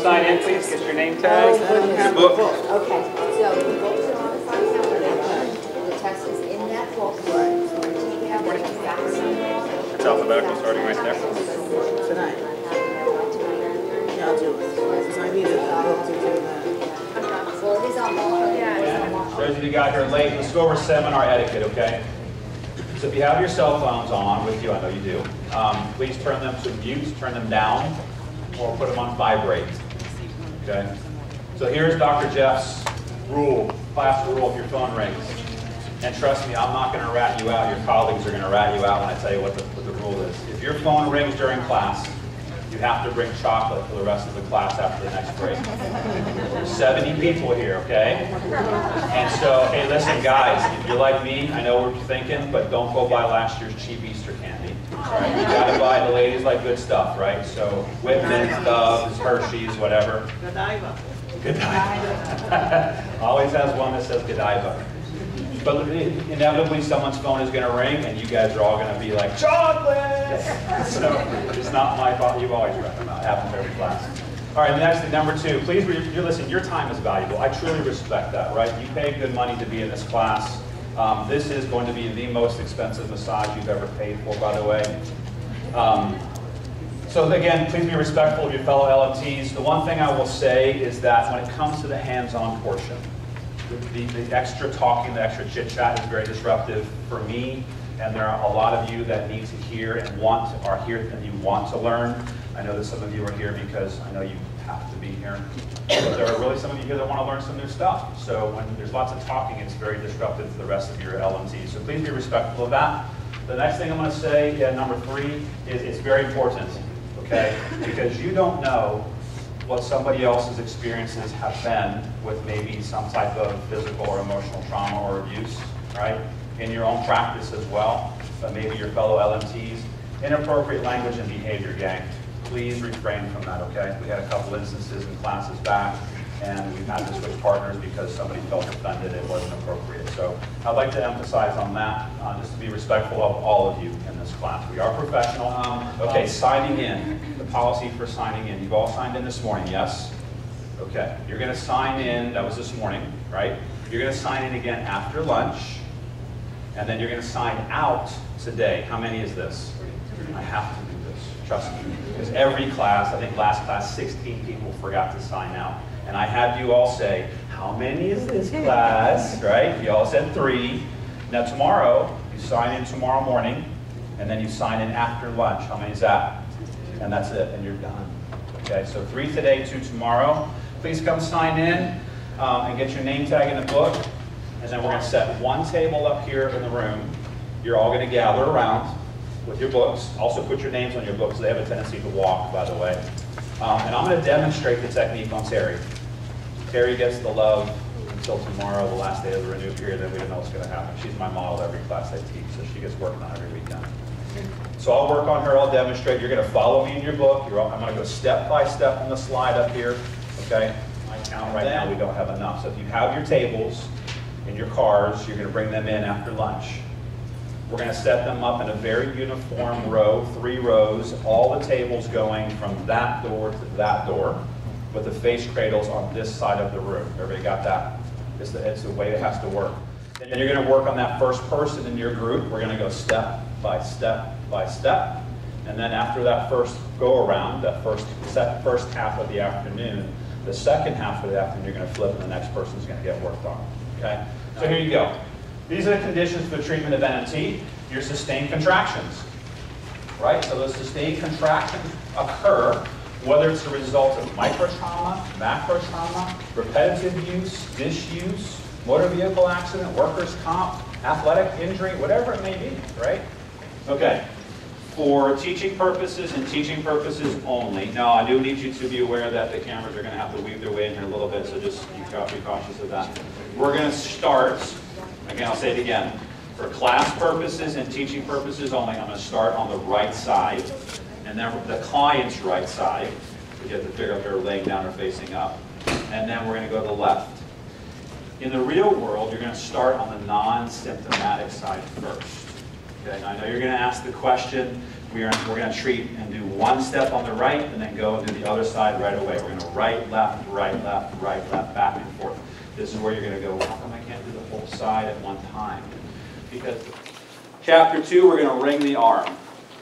sign in, please. Get your name tag. Your book. Okay, so the books are on the front counter. The test is in that book. Take it out with the facts. It's alphabetical starting right there. Tonight. Yeah, I'll do it. Because I need a book to do that. Well, it is on one. Yeah. Those of you got here late, let's go over seminar etiquette, okay? So if you have your cell phones on with you, I know you do, please turn them to mute, turn them down, or put them on vibrate, okay? So here's Dr. Jeff's rule, class rule if your phone rings. And trust me, I'm not going to rat you out. Your colleagues are going to rat you out when I tell you what the rule is. If your phone rings during class, you have to bring chocolate for the rest of the class after the next break. There's 70 people here, okay? And so, hey, listen, guys, if you're like me, I know what you're thinking, but don't go buy last year's cheap Easter candy. Right? You gotta buy, the ladies like good stuff, right? So, Whitman's, Dove's, Hershey's, whatever. Godiva. Godiva. Always has one that says Godiva. But inevitably someone's phone is going to ring and you guys are all going to be like, chocolate! So it's not my fault. You've always read them out. Happens every class. All right, the next thing, number 2. Please, listen, your time is valuable. I truly respect that, right? You pay good money to be in this class. This is going to be the most expensive massage you've ever paid for, by the way. So again, please be respectful of your fellow LMTs. The one thing I will say is that when it comes to the hands-on portion, the extra talking, the extra chit-chat is very disruptive for me, and there are a lot of you that need to hear and are here and you want to learn. I know that some of you are here because I know you have to be here. But there are really some of you here that want to learn some new stuff. So when there's lots of talking, it's very disruptive to the rest of your LMTs. So please be respectful of that. The next thing I'm going to say, number 3, is it's very important, okay? Because you don't know what somebody else's experiences have been with maybe some type of physical or emotional trauma or abuse, right? In your own practice as well, but maybe your fellow LMTs. Inappropriate language and behavior, gang. Please refrain from that, okay? We had a couple instances in classes back, and we've had to switch partners because somebody felt offended, it wasn't appropriate. So I'd like to emphasize on that, just to be respectful of all of you in this class. We are professional. Okay, signing in, the policy for signing in. You've all signed in this morning, yes? Okay, you're gonna sign in, that was this morning, right? You're gonna sign in again after lunch, and then you're gonna sign out today. How many is this? I have to do this, trust me. Because every class, I think last class, 16 people forgot to sign out. And I had you all say, how many is this class, right? You all said 3. Now tomorrow, you sign in tomorrow morning, and then you sign in after lunch. How many is that? And that's it, and you're done. Okay, so 3 today, 2 tomorrow. Please come sign in and get your name tag in the book. And then we're going to set one table up here in the room. You're all going to gather around with your books. Also put your names on your books. They have a tendency to walk, by the way. And I'm going to demonstrate the technique on Terry. Terry gets the love until tomorrow, the last day of the renew period, then we don't know what's going to happen. She's my model every class I teach, so she gets worked on every weekend. So I'll work on her, I'll demonstrate. You're going to follow me in your book. I'm going to go step by step on the slide up here, okay? I count right now, we don't have enough. So if you have your tables in your cars, you're going to bring them in after lunch. We're going to set them up in a very uniform row, 3 rows, all the tables going from that door to that door, with the face cradles on this side of the room. Everybody got that? It's the way it has to work. And then you're going to work on that first person in your group. We're going to go step by step by step. And then after that first go around, that first half of the afternoon, the second half of the afternoon you're going to flip and the next person's going to get worked on. Okay? So here you go. These are the conditions for the treatment of NMT. Your sustained contractions. Right? So those sustained contractions occur whether it's a result of microtrauma, macrotrauma, repetitive use, disuse, motor vehicle accident, workers' comp, athletic injury, whatever it may be, right? Okay, for teaching purposes and teaching purposes only. Now, I do need you to be aware that the cameras are going to have to weave their way in here a little bit, so just be cautious of that. We're going to start, again, I'll say it again, for class purposes and teaching purposes only, I'm going to start on the right side. And then the client's right side, you have to figure out if they're laying down or facing up. And then we're going to go to the left. In the real world, you're going to start on the non-symptomatic side first. Okay, now I know you're going to ask the question, we're going to treat and do one step on the right and then go and do the other side right away. We're going to right, left, back and forth. This is where you're going to go, how come I can't do the whole side at one time? Because chapter 2, we're going to ring the arm.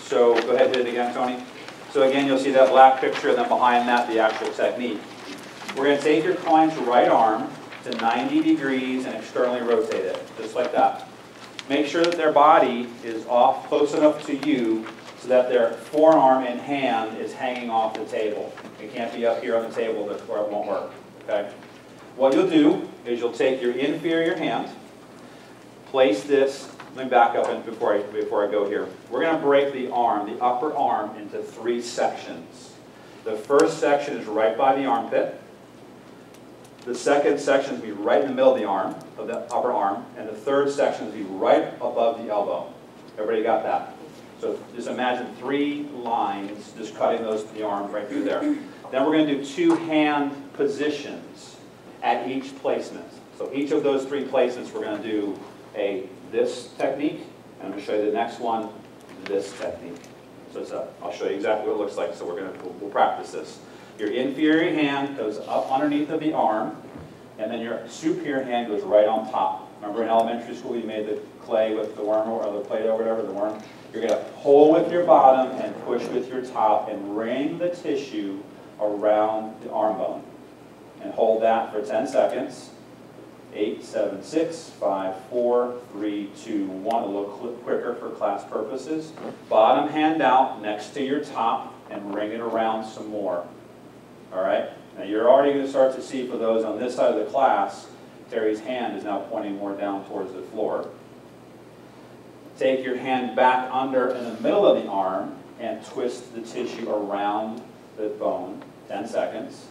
So go ahead and hit it again, Tony. So again, you'll see that black picture, and then behind that, the actual technique. We're going to take your client's right arm to 90 degrees and externally rotate it, just like that. Make sure that their body is off close enough to you so that their forearm and hand is hanging off the table. It can't be up here on the table, that's where it won't work. Okay? What you'll do is you'll take your inferior hand, place this, let me back up before I go here. We're going to break the arm, the upper arm, into 3 sections. The first section is right by the armpit. The second section is be right in the middle of the arm, of the upper arm, and the third section is be right above the elbow. Everybody got that? So just imagine 3 lines, just cutting the arm right through there. Then we're going to do 2 hand positions at each placement. So each of those 3 placements, we're going to do this technique, and I'm going to show you the next one, this technique. So I'll show you exactly what it looks like. So we'll practice this. Your inferior hand goes up underneath of the arm, and then your superior hand goes right on top. Remember in elementary school you made the clay with the worm, or the Play-Doh or whatever, the worm? You're going to pull with your bottom and push with your top and ring the tissue around the arm bone. And hold that for 10 seconds. 8, 7, 6, 5, 4, 3, 2, 1. A little quicker for class purposes. Bottom hand out next to your top and ring it around some more. All right? Now you're already going to start to see for those on this side of the class, Terry's hand is now pointing more down towards the floor. Take your hand back under in the middle of the arm and twist the tissue around the bone. 10 seconds.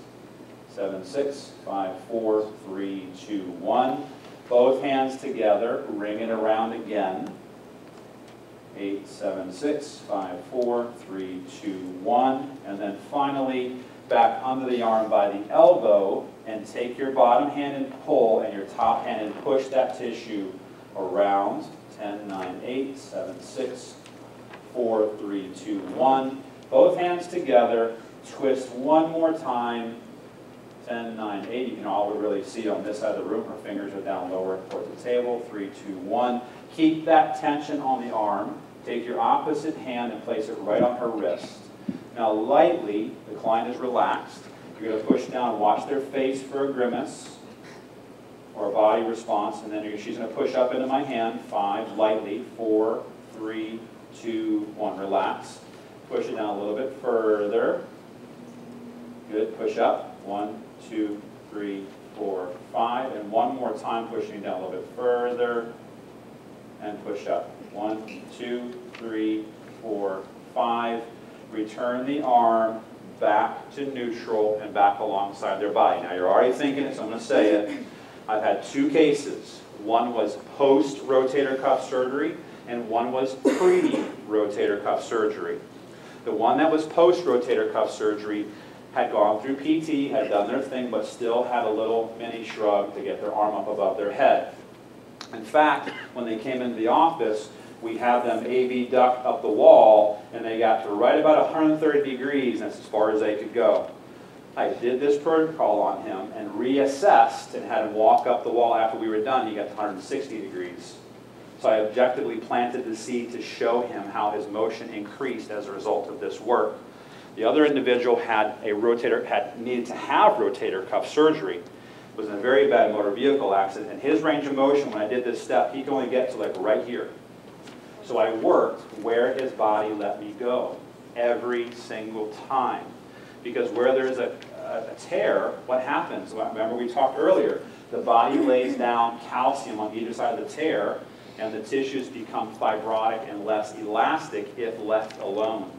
7, 6, 5, 4, 3, 2, 1. Both hands together, ring it around again. 8, 7, 6, 5, 4, 3, 2, 1. And then finally, back under the arm by the elbow, and take your bottom hand and pull, and your top hand and push that tissue around. 10, 9, 8, 7, 6, 4, 3, 2, 1. Both hands together, twist one more time. 10, 9, 8. You can all really see on this side of the room. Her fingers are down lower towards the table. 3, 2, 1. Keep that tension on the arm. Take your opposite hand and place it right on her wrist. Now lightly, the client is relaxed. You're going to push down and watch their face for a grimace or a body response. And then she's going to push up into my hand. 5, lightly. 4, 3, 2, 1. Relax. Push it down a little bit further. Good. Push up. 1, 2, 3, 4, 5. And one more time, pushing it down a little bit further. And push up. 1, 2, 3, 4, 5. Return the arm back to neutral and back alongside their body. Now you're already thinking it, so I'm going to say it. I've had 2 cases. One was post-rotator cuff surgery, and one was pre-rotator cuff surgery. The one that was post-rotator cuff surgery had gone through PT, had done their thing, but still had a little mini shrug to get their arm up above their head. In fact, when they came into the office, we had them AV duct up the wall, and they got to right about 130 degrees, and that's as far as they could go. I did this protocol on him and reassessed and had him walk up the wall after we were done. He got to 160 degrees. So I objectively planted the seed to show him how his motion increased as a result of this work. The other individual had needed to have rotator cuff surgery, was in a very bad motor vehicle accident, and his range of motion when I did this step, he could only get to like right here. So I worked where his body let me go every single time. Because where there's a tear, what happens? Remember we talked earlier, the body lays down calcium on either side of the tear, and the tissues become fibrotic and less elastic if left alone.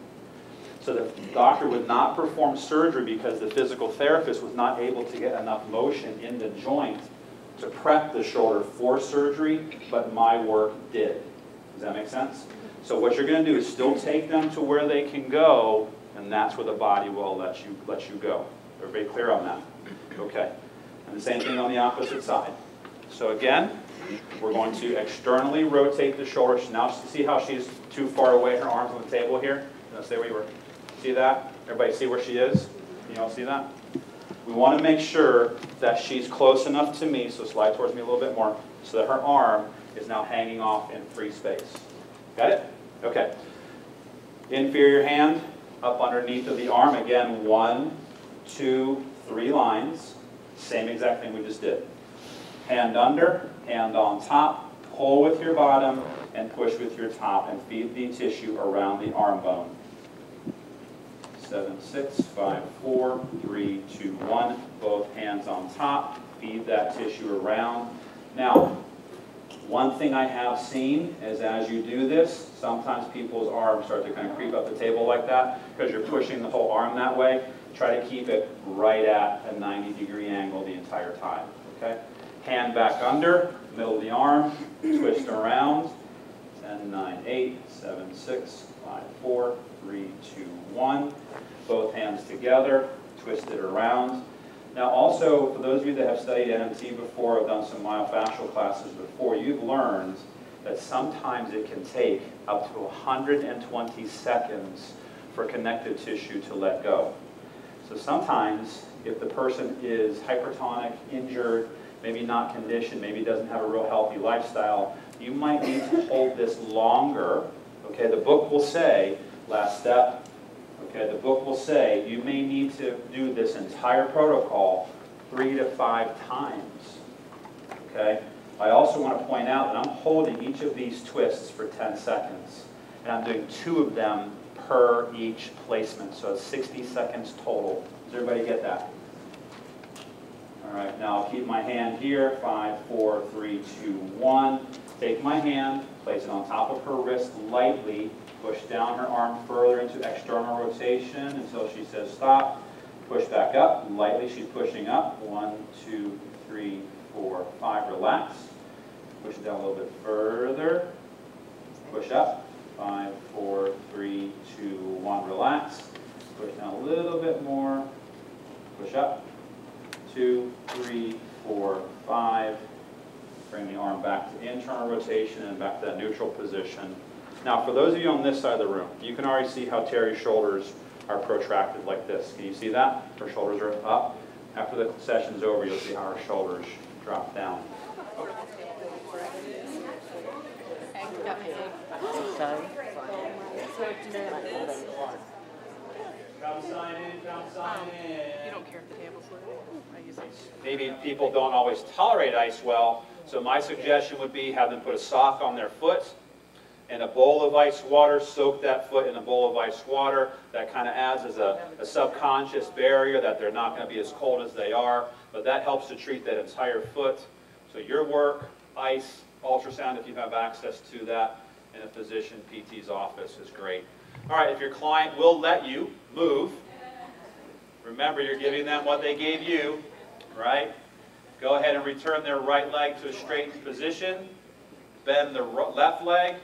So the doctor would not perform surgery because the physical therapist was not able to get enough motion in the joint to prep the shoulder for surgery, but my work did. Does that make sense? So what you're going to do is still take them to where they can go, and that's where the body will let you go. Everybody clear on that? Okay. And the same thing on the opposite side. So again, We're going to externally rotate the shoulders. Now see how she's too far away, her arms on the table here? Stay where you were. See that? Everybody see where she is? Can you all see that? We want to make sure that she's close enough to me, so slide towards me a little bit more, so that her arm is now hanging off in free space. Got it? Okay. Inferior hand up underneath of the arm. Again, 1, 2, 3 lines. Same exact thing we just did. Hand under, hand on top, pull with your bottom, and push with your top, and feed the tissue around the arm bone. 7, 6, 5, 4, 3, 2, 1. Both hands on top, feed that tissue around. Now, one thing I have seen is as you do this, sometimes people's arms start to kind of creep up the table like that because you're pushing the whole arm that way. Try to keep it right at a 90-degree angle the entire time. Okay? Hand back under, middle of the arm, twist around. 10, 9, 8, 7, 6, 5, 4, 3, 2, 1. Both hands together, twist it around. Now also, for those of you that have studied NMT before, have done some myofascial classes before, you've learned that sometimes it can take up to 120 seconds for connective tissue to let go. So sometimes, if the person is hypertonic, injured, maybe not conditioned, maybe doesn't have a real healthy lifestyle, you might need to hold this longer. Okay, the book will say, last step, okay, the book will say you may need to do this entire protocol 3 to 5 times. Okay? I also want to point out that I'm holding each of these twists for 10 seconds. And I'm doing 2 of them per each placement. So it's 60 seconds total. Does everybody get that? All right, now I'll keep my hand here. 5, 4, 3, 2, 1. Take my hand, place it on top of her wrist lightly. Push down her arm further into external rotation until she says stop. Push back up. Lightly, she's pushing up. 1, 2, 3, 4, 5. Relax. Push down a little bit further. Push up. 5, 4, 3, 2, 1. Relax. Push down a little bit more. Push up. 2, 3, 4, 5. Bring the arm back to internal rotation and back to that neutral position. Now, for those of you on this side of the room, you can already see how Terry's shoulders are protracted like this. Can you see that? Her shoulders are up. After the session's over, you'll see how her shoulders drop down. Come sign in, come sign in. You don't care if the table's loaded? Maybe people don't always tolerate ice well, so my suggestion would be have them put a sock on their foot and a bowl of ice water, soak that foot in a bowl of ice water. That kind of adds as a subconscious barrier that they're not going to be as cold as they are, but that helps to treat that entire foot. So your work, ice, ultrasound if you have access to that, in a physician PT's office is great. All right, if your client will let you move, remember you're giving them what they gave you, right? Go ahead and return their right leg to a straightened position. Bend the left leg,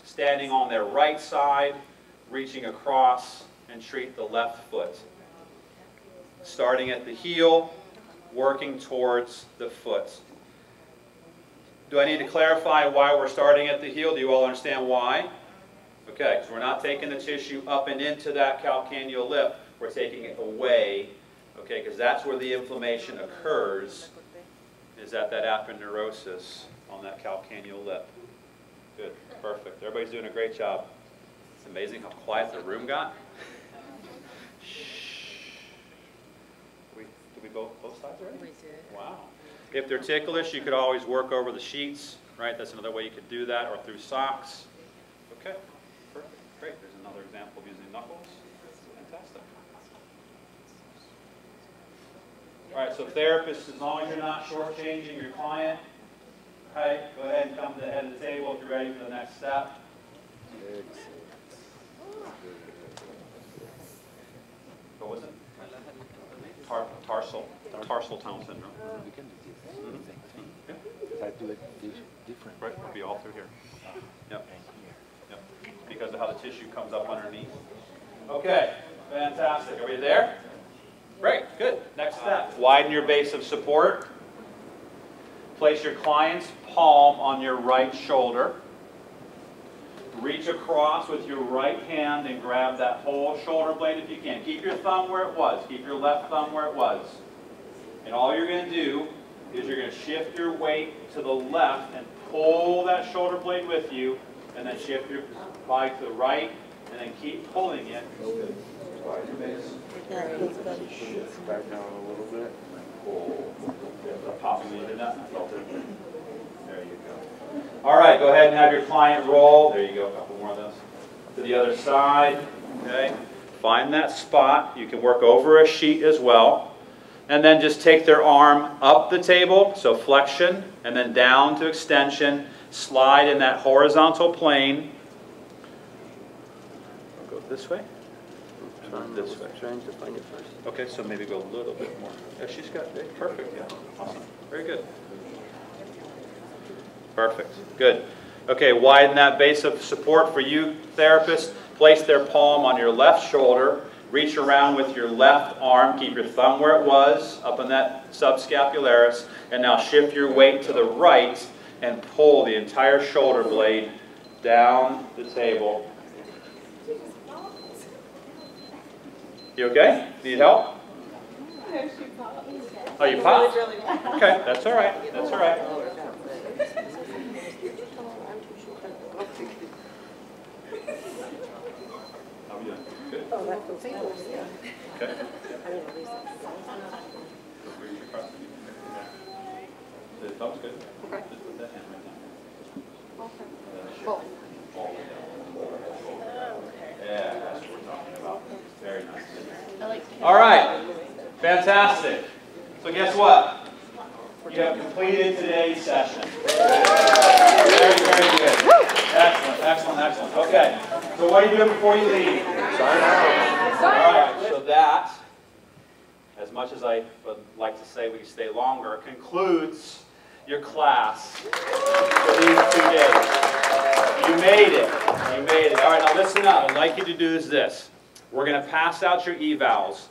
standing on their right side, reaching across, and treat the left foot. Starting at the heel, working towards the foot. Do I need to clarify why we're starting at the heel? Do you all understand why? Okay, so we're not taking the tissue up and into that calcaneal lip. We're taking it away, okay, because that's where the inflammation occurs, is at that aponeurosis on that calcaneal lip. Good, perfect. Everybody's doing a great job. It's amazing how quiet the room got. Shh. Did we both sides already? We did. Wow. If they're ticklish, you could always work over the sheets, right? That's another way you could do that, or through socks. Okay, perfect, great. There's another example of using knuckles. Fantastic. All right, so therapists, as long as you're not shortchanging your client, okay, go ahead and come to the head of the table if you're ready for the next step. What was it? Tarsal tunnel syndrome. We can do this. If I do it different. Right, it'll be all through here. Yep. Yep. Because of how the tissue comes up underneath. Okay, fantastic. Are we there? Great, good. Next step. Widen your base of support. Place your client's palm on your right shoulder. Reach across with your right hand and grab that whole shoulder blade if you can. Keep your thumb where it was. Keep your left thumb where it was. And all you're going to do is you're going to shift your weight to the left and pull that shoulder blade with you, and then shift your body to the right, and then keep pulling it. Slide your base. Back down a little bit. Pull. Popping me into that. I felt it. There you go. All right, go ahead and have your client roll. There you go. A couple more of those. To the other side. Okay. Find that spot. You can work over a sheet as well. And then just take their arm up the table, so flexion, and then down to extension. Slide in that horizontal plane. Go this way. This way. Trying to find it first. Okay, so maybe go a little bit more. Yeah, she's got it. Perfect, yeah. Awesome. Very good. Perfect. Good. Okay, widen that base of support for you, therapists. Place their palm on your left shoulder. Reach around with your left arm. Keep your thumb where it was, up in that subscapularis. And now shift your weight to the right and pull the entire shoulder blade down the table. You okay? Need help? Oh, you popped? Okay, that's all right. That's all right. How are you doing? Good? Oh, that feels nice. Okay. The thumb's good. Okay. Just put that hand right down. Yeah, that's what we're talking about. Very nice. All right. Fantastic. So guess what? You have completed today's session. Very, very good. Excellent, excellent, excellent. Okay. So what are you doing before you leave? Sign out. All right. So that, as much as I would like to say we could stay longer, concludes your class for these 2 days. You made it. You made it. All right, now listen up. What I'd like you to do is this. We're going to pass out your evals.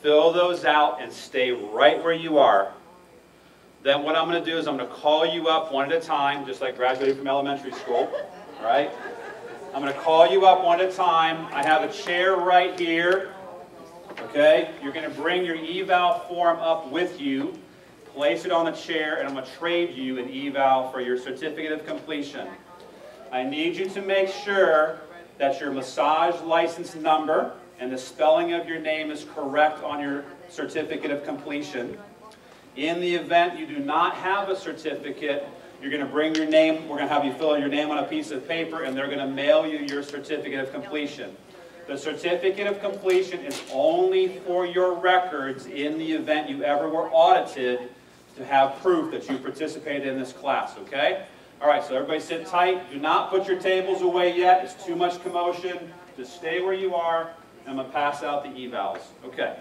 Fill those out and stay right where you are. Then what I'm going to do is I'm going to call you up one at a time, just like graduating from elementary school. All right? I'm going to call you up one at a time. I have a chair right here. Okay? You're going to bring your eval form up with you. Place it on the chair, and I'm going to trade you an eval for your certificate of completion. I need you to make sure that your massage license number and the spelling of your name is correct on your certificate of completion. In the event you do not have a certificate, you're going to bring your name, we're going to have you fill in your name on a piece of paper, and they're going to mail you your certificate of completion. The certificate of completion is only for your records in the event you ever were audited to have proof that you participated in this class, okay? All right, so everybody sit tight. Do not put your tables away yet. It's too much commotion. Just stay where you are, and I'm going to pass out the evals. Okay.